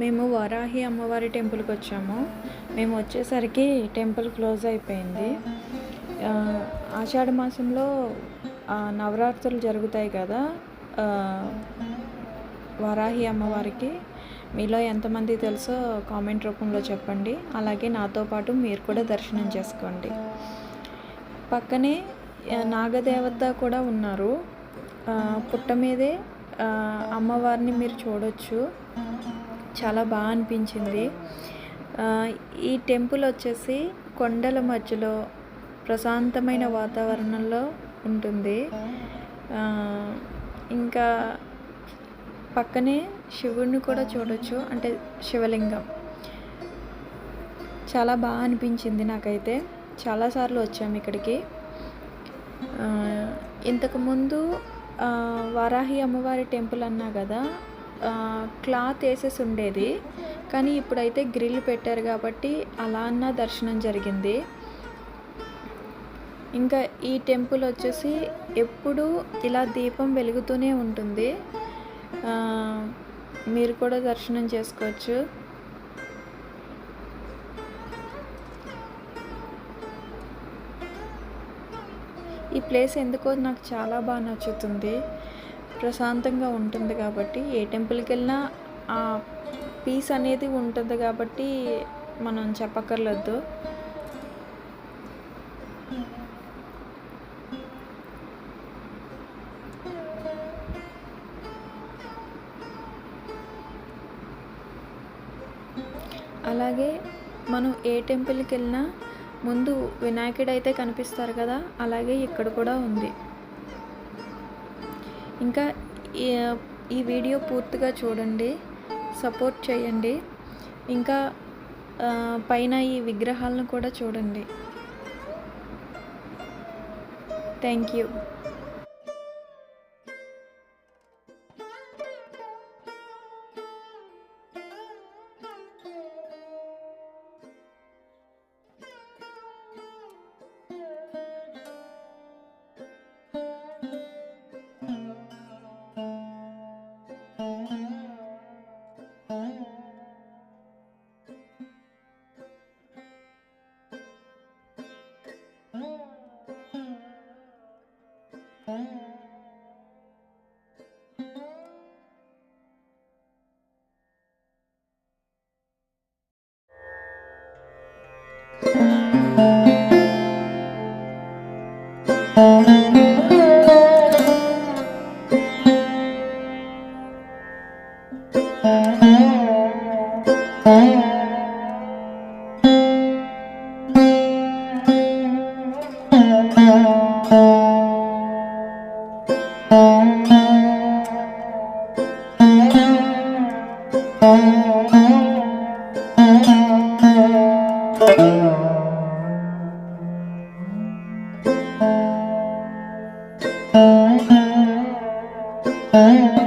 మేము వారాహి అమ్మవారి టెంపుల్కి వచ్చాము. మేము వచ్చేసరికి టెంపుల్ క్లోజ్ అయిపోయింది. ఆషాఢ మాసంలో నవరాత్రులు జరుగుతాయి కదా వారాహి అమ్మవారికి. మీలో ఎంతమంది తెలుసో కామెంట్ రూపంలో చెప్పండి. అలాగే నాతో పాటు మీరు కూడా దర్శనం చేసుకోండి. పక్కనే నాగదేవత కూడా ఉన్నారు. పుట్ట మీదే అమ్మవారిని మీరు చూడొచ్చు. చాలా బాగా అనిపించింది. ఈ టెంపుల్ వచ్చేసి కొండల మధ్యలో ప్రశాంతమైన వాతావరణంలో ఉంటుంది. ఇంకా పక్కనే శివుడిని కూడా చూడొచ్చు, అంటే శివలింగం. చాలా బాగా అనిపించింది నాకైతే. చాలాసార్లు వచ్చాము ఇక్కడికి. ఇంతకుముందు వారాహి అమ్మవారి టెంపుల్ అన్నా కదా, క్లాత్ వేసేసి ఉండేది. కానీ ఇప్పుడైతే గ్రిల్ పెట్టారు కాబట్టి అలా అన్న దర్శనం జరిగింది. ఇంకా ఈ టెంపుల్ వచ్చేసి ఎప్పుడూ ఇలా దీపం వెలుగుతూనే ఉంటుంది. మీరు కూడా దర్శనం చేసుకోవచ్చు. ఈ ప్లేస్ ఎందుకో నాకు చాలా బాగా నచ్చుతుంది. ప్రశాంతంగా ఉంటుంది కాబట్టి ఏ టెంపుల్కి వెళ్ళినా ఆ పీస్ అనేది ఉంటుంది కాబట్టి మనం చెప్పక్కర్లేదు. అలాగే మనం ఏ టెంపుల్కి వెళ్ళినా ముందు వినాయకుడు అయితే కనిపిస్తారు కదా, అలాగే ఇక్కడ కూడా ఉంది. ఇంకా ఈ వీడియో పూర్తిగా చూడండి, సపోర్ట్ చేయండి. ఇంకా పైన ఈ విగ్రహాలను కూడా చూడండి. Thank you. Thank you.